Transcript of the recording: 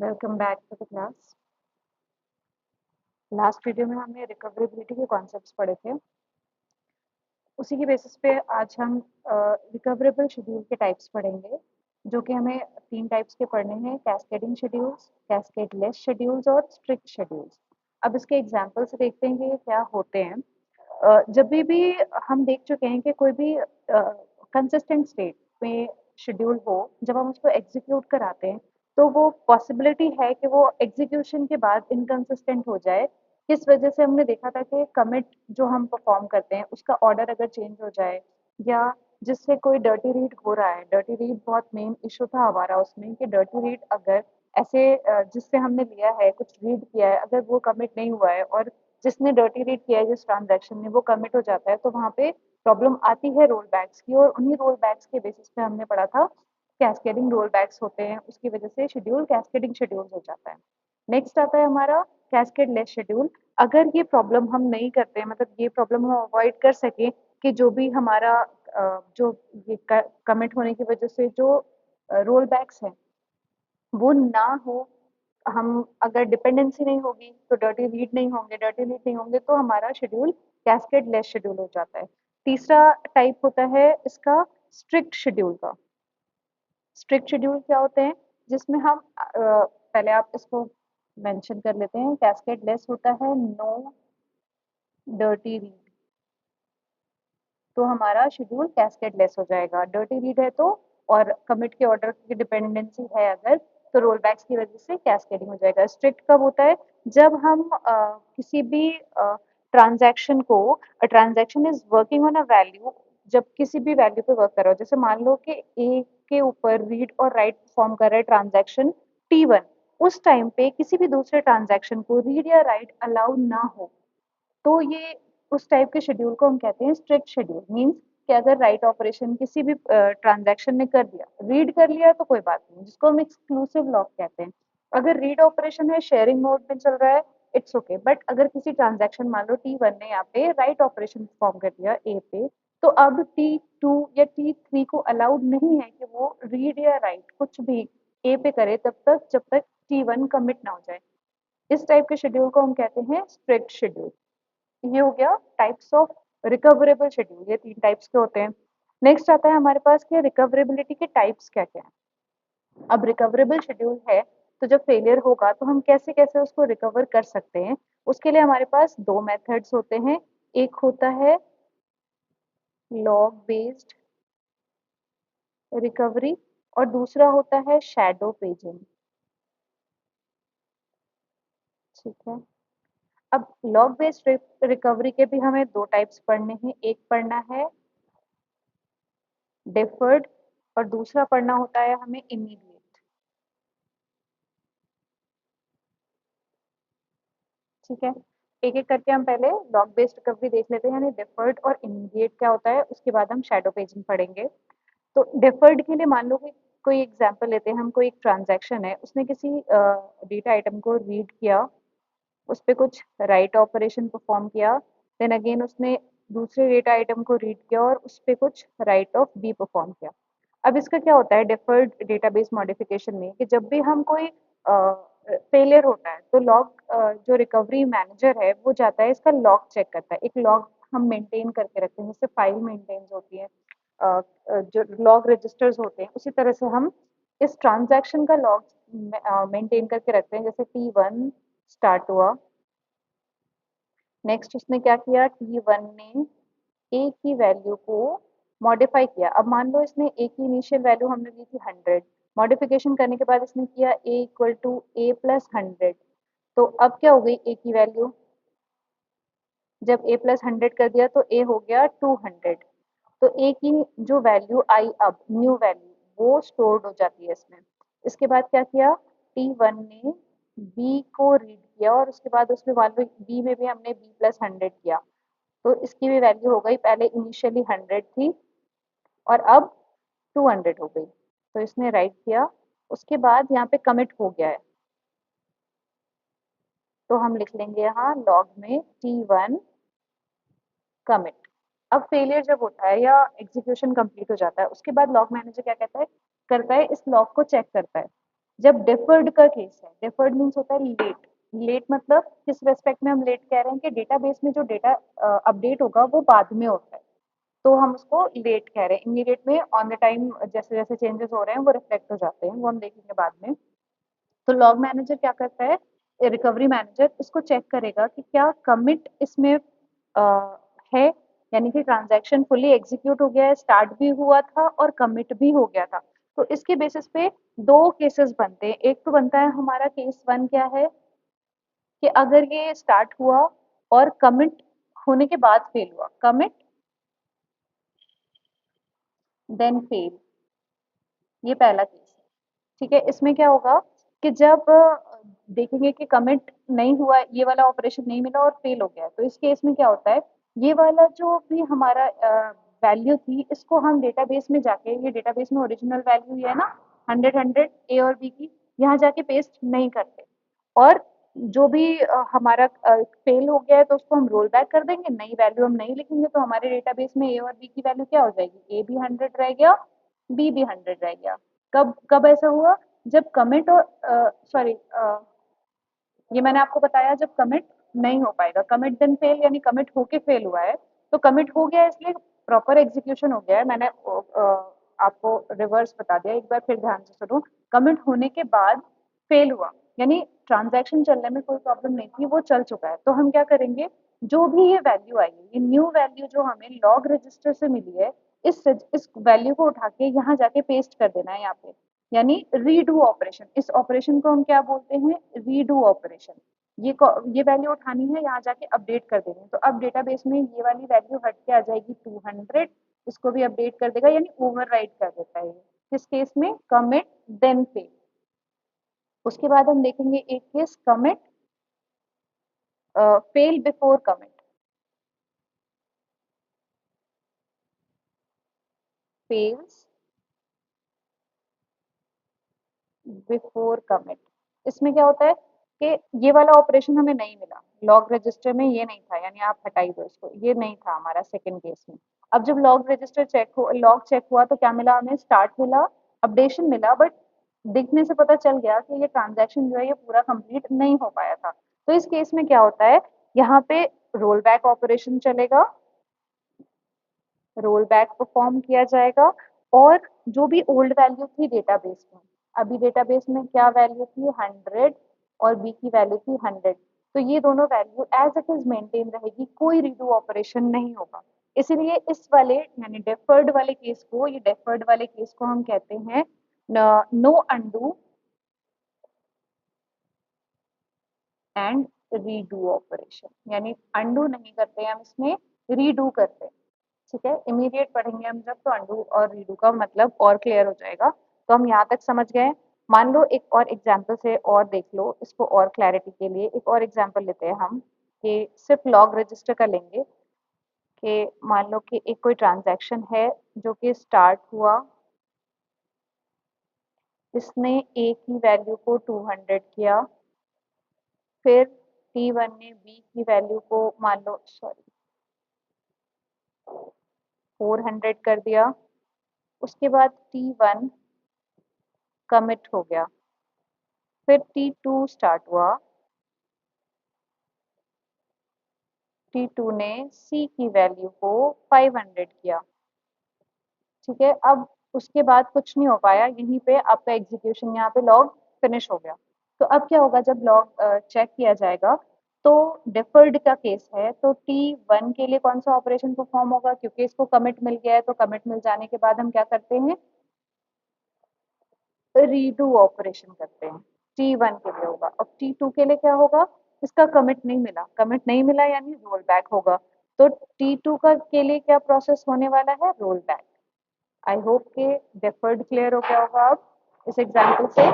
Welcome back to the class. Last video में हमने recoverability के कॉन्सेप्ट्स पढ़े थे। उसी की बेसिस पे आज हम रिकवरेबल शेड्यूल के टाइप्स पढ़ेंगे, जो कि हमें तीन टाइप्स के पढ़ने हैं: कैस्केडिंग शेड्यूल्स, कैस्केडलेस शेड्यूल्स और स्ट्रिक्ट शेड्यूल्स। अब इसके एग्जांपल से देखते हैं कि ये क्या होते हैं। जब भी हम देख चुके हैं कि कोई भी कंसिस्टेंट स्टेट में शेड्यूल हो, जब हम उसको एग्जीक्यूट कराते हैं तो वो पॉसिबिलिटी है कि वो एग्जीक्यूशन के बाद इनकंसिस्टेंट हो जाए। किस वजह से हमने देखा था कि कमिट जो हम परफॉर्म करते हैं उसका ऑर्डर अगर चेंज हो जाए, या जिससे कोई डर्टी रीड हो रहा है। डर्टी रीड बहुत मेन इशू था हमारा उसमें कि डर्टी रीड अगर ऐसे जिससे हमने लिया है कुछ रीड किया है, अगर वो कमिट नहीं हुआ है और जिसने डर्टी रीड किया है जिस ट्रांजैक्शन में वो कमिट हो जाता है, तो वहाँ पे प्रॉब्लम आती है रोल बैक्स की। और उन्हीं रोल बैक्स के बेसिस पे हमने पढ़ा था कैस्केडिंग रोल बैक्स होते हैं, उसकी वजह से शेड्यूल कैस्केडिंग शेड्यूल हो जाता है। नेक्स्ट आता है हमारा कैस्केडलेस शेड्यूल। अगर ये प्रॉब्लम हम नहीं करते हैं, मतलब ये प्रॉब्लम हम अवॉइड कर सकें कि जो भी हमारा जो ये कमिट होने की वजह से जो रोल बैक्स हैं वो ना हो, हम अगर डिपेंडेंसी नहीं होगी तो डर्टी रीड नहीं होंगे, डर्टी रीड नहीं होंगे तो हमारा शेड्यूल कैस्केडलेस शेड्यूल हो जाता है। तीसरा टाइप होता है इसका स्ट्रिक्ट शेड्यूल का। स्ट्रिक्ट शेड्यूल क्या होते हैं जिसमें हम पहले आप इसको मेंशन कर लेते हैं। कैस्केडलेस होता है नो डर्टी रीड, तो हमारा शेड्यूल कैस्केडलेस हो जाएगा। डर्टी रीड है तो, और कमिट के ऑर्डर की डिपेंडेंसी है अगर, तो रोल बैक्स की वजह से कैस्केडिंग हो जाएगा। स्ट्रिक्ट कब होता है? जब हम किसी भी ट्रांजैक्शन को, transaction is working on a value, जब किसी भी वैल्यू पे वर्क कर रहा हो, जैसे मान लो कि ए के ऊपर रीड और राइट परफॉर्म कर रहा है ट्रांजैक्शन T1, उस टाइम पे किसी भी दूसरे ट्रांजैक्शन को रीड या राइट अलाउ ना हो, तो ये उस टाइप के शेड्यूल को हम कहते हैं स्ट्रिक्ट शेड्यूल। मींस कि अगर राइट ऑपरेशन किसी भी ट्रांजैक्शन ने कर दिया, रीड कर लिया तो कोई बात नहीं, जिसको हम एक्सक्लूसिव लॉक कहते हैं। अगर रीड ऑपरेशन है, शेयरिंग मोड में चल रहा है, इट्स ओके। बट अगर किसी ट्रांजैक्शन, मान लो T1 ने यहाँ पे राइट ऑपरेशन परफॉर्म कर दिया ए पे, तो अब T2 या T3 को अलाउड नहीं है कि वो रीड या राइट कुछ भी ए पे करे तब तक जब तक T1 कमिट ना हो जाए। इस टाइप के शेड्यूल को हम कहते हैं स्ट्रिक्ट शेड्यूल। ये हो गया टाइप्स ऑफ रिकवरेबल शेड्यूल, ये तीन टाइप्स के होते हैं। नेक्स्ट आता है हमारे पास कि रिकवरेबिलिटी के टाइप्स क्या क्या हैं। अब रिकवरेबल शेड्यूल है तो जब फेलियर होगा तो हम कैसे कैसे उसको रिकवर कर सकते हैं। उसके लिए हमारे पास दो मेथड्स होते हैं। एक होता है लॉग बेस्ड रिकवरी और दूसरा होता है शैडो पेजिंग। ठीक है। अब लॉग बेस्ड रिकवरी के भी हमें दो टाइप्स पढ़ने हैं। एक पढ़ना है डिफर्ड और दूसरा पढ़ना होता है हमें इमीडिएट। ठीक है, एक एक करके हम पहले लॉग बेस्ड रिकवरी देख लेते हैं, यानी डिफर्ड और इमीडिएट क्या होता है, उसके बाद हम शैडो पेजिंग पढ़ेंगे। तो डिफर्ड के लिए मान लो कि कोई एग्जांपल लेते हैं हम, कोई एक ट्रांजैक्शन है, उसने किसी डेटा आइटम को रीड किया, उस पे कुछ राइट ऑपरेशन परफॉर्म किया, देन अगेन उसने दूसरे डेटा आइटम को रीड किया और उस पे कुछ राइट ऑफ बी परफॉर्म किया। अब इसका क्या होता है डिफर्ड डेटाबेस मॉडिफिकेशन में, कि जब भी हम कोई फेलियर होता है तो लॉग, जो रिकवरी मैनेजर है वो जाता है इसका लॉग चेक करता है। एक लॉग हम मेंटेन करके रखते हैं, जैसे फाइल मेंटेन होती है, जो लॉग रजिस्टर्स होते हैं, उसी तरह से हम इस ट्रांजैक्शन का लॉग मेंटेन करके रखते हैं। जैसे T1 स्टार्ट हुआ, नेक्स्ट उसने क्या किया, T1 ने ए की वैल्यू को मॉडिफाई किया। अब मान लो इसने ए की इनिशियल वैल्यू हमने दी थी 100, मॉडिफिकेशन करने के बाद इसने किया ए इक्वल टू ए प्लस 100, तो अब क्या हो गई ए की वैल्यू, जब ए प्लस 100 कर दिया तो ए हो गया 200। तो ए की जो वैल्यू आई, अब न्यू वैल्यू वो स्टोर्ड हो जाती है इसमें। इसके बाद क्या किया, T1 ने बी को रीड किया और उसके बाद उसमें मान लो बी में भी हमने बी प्लस 100 किया, तो इसकी भी वैल्यू हो गई, पहले इनिशियली 100 थी और अब 200 हो गई, तो इसने राइट किया। उसके बाद यहाँ पे कमिट हो गया है, तो हम लिख लेंगे यहाँ लॉग में T1 कमिट। अब फेलियर जब होता है या एग्जीक्यूशन कंप्लीट हो जाता है, उसके बाद लॉग मैनेजर क्या कहता है, करता है इस लॉग को चेक करता है। जब डेफर्ड का केस है, डेफर्ड मीन्स होता है लेट। लेट मतलब किस रेस्पेक्ट में हम लेट कह रहे हैं कि डेटाबेस में जो डेटा अपडेट होगा वो बाद में होता है, तो हम उसको लेट कह रहे हैं। इमीडिएट में ऑन द टाइम जैसे जैसे चेंजेस हो रहे हैं वो रिफ्लेक्ट हो जाते हैं, वो हम देखेंगे बाद में। तो लॉग मैनेजर क्या करता है, रिकवरी मैनेजर इसको चेक करेगा कि क्या कमिट इसमें है, यानी कि ट्रांजैक्शन फुली एग्जीक्यूट हो गया है, स्टार्ट भी हुआ था और कमिट भी हो गया था। तो इसके बेसिस पे दो केसेस बनते हैं। एक तो बनता है हमारा केस वन क्या है कि अगर ये स्टार्ट हुआ और कमिट होने के बाद फेल हुआ, कमिट देन फेल, ये पहला केस है। ठीक है, इसमें क्या होगा कि जब देखेंगे कि कमिट नहीं हुआ, ये वाला ऑपरेशन नहीं मिला और फेल हो गया, तो इस केस में क्या होता है, ये वाला जो भी हमारा वैल्यू थी इसको हम डेटाबेस में जाके, ये डेटाबेस में ओरिजिनल वैल्यू ये है ना 100 ए और बी की, यहाँ जाके पेस्ट नहीं करते। और जो भी हमारा फेल हो गया है तो उसको हम रोल बैक कर देंगे, नई वैल्यू हम नहीं लिखेंगे, तो हमारे डेटाबेस में ए और बी की वैल्यू क्या हो जाएगी, ए भी 100 रह गया, बी भी 100 रह गया। कब कब ऐसा हुआ, जब कमिट और सॉरी ये मैंने आपको बताया जब कमिट नहीं हो पाएगा, कमिट देन फेल यानी कमिट होके फेल हुआ है, तो कमिट हो गया है इसलिए प्रॉपर एग्जीक्यूशन हो गया है। मैंने आपको रिवर्स बता दिया, एक बार फिर ध्यान से सुनो। कमिट होने के बाद फेल हुआ यानी ट्रांजैक्शन चलने में कोई प्रॉब्लम नहीं थी, वो चल चुका है, तो हम क्या करेंगे, जो भी ये वैल्यू आई है, ये न्यू वैल्यू जो हमें लॉग रजिस्टर से मिली है, इस वैल्यू को उठा के यहाँ जाके पेस्ट कर देना है यहाँ पे, यानी रीडू ऑपरेशन। इस ऑपरेशन को हम क्या बोलते हैं, रीडू ऑपरेशन। ये वैल्यू उठानी है, यहाँ जाके अपडेट कर देनी है, तो अब डेटाबेस में ये वाली वैल्यू हट के आ जाएगी 200, इसको भी अपडेट कर देगा यानी ओवरराइट कर देता है ये। किस केस में, कमिट देन फेल। उसके बाद हम देखेंगे एक case commit fail before commit. Fails before commit. इसमें क्या होता है कि ये वाला ऑपरेशन हमें नहीं मिला, लॉग रजिस्टर में ये नहीं था, यानी आप हटाई दो इसको, ये नहीं था हमारा सेकंड केस में। अब जब लॉग रजिस्टर चेक हो, लॉग चेक हुआ तो क्या मिला हमें, स्टार्ट मिला, अपडेशन मिला, बट दिखने से पता चल गया कि ये ट्रांजैक्शन जो है ये पूरा कंप्लीट नहीं हो पाया था। तो इस केस में क्या होता है, यहाँ पे रोल बैक ऑपरेशन चलेगा, रोल बैक परफॉर्म किया जाएगा, और जो भी ओल्ड वैल्यू थी डेटाबेस में, अभी डेटाबेस में क्या वैल्यू थी 100 और बी की वैल्यू थी 100, तो ये दोनों value as it is maintain रहेगी, कोई रीडू ऑपरेशन नहीं होगा। इसीलिए इस वाले यानी डेफर्ड वाले केस को, ये डेफर्ड वाले केस को हम कहते हैं no undo and redo operation, यानी अंडू नहीं करते हम इसमें, रीडू करते हैं। ठीक है, इमीडिएट पढ़ेंगे हम जब, तो अंडू और रीडू का मतलब और क्लियर हो जाएगा। तो हम यहाँ तक समझ गए। मान लो एक और एग्जाम्पल से और देख लो इसको, और क्लैरिटी के लिए एक और एग्जाम्पल लेते हैं हम, कि सिर्फ लॉग रजिस्टर का लेंगे, कि मान लो कि एक कोई ट्रांजैक्शन है जो कि स्टार्ट हुआ, इसने ए की वैल्यू को 200 किया, फिर T1 ने बी की वैल्यू को मान लो सॉरी 400 कर दिया, उसके बाद T1 कमिट हो गया, फिर T2 स्टार्ट हुआ, T2 ने C की वैल्यू को 500 किया। ठीक है, अब उसके बाद कुछ नहीं हो पाया, यहीं पे आपका एग्जीक्यूशन यहाँ पे लॉग फिनिश हो गया। तो अब क्या होगा, जब लॉग चेक किया जाएगा तो डिफर्ड का केस है, तो T1 के लिए कौन सा ऑपरेशन परफॉर्म होगा, क्योंकि इसको कमिट मिल गया है, तो कमिट मिल जाने के बाद हम क्या करते हैं, रीडू ऑपरेशन करते हैं। T1 के लिए होगा, और T2 के लिए क्या होगा, इसका कमिट नहीं मिला, कमिट नहीं मिला यानी रोल बैक होगा, तो T2 का के लिए क्या प्रोसेस होने वाला है, रोल बैक। आई होप के डेफर्ड क्लियर हो गया होगा अब इस एग्जाम्पल से।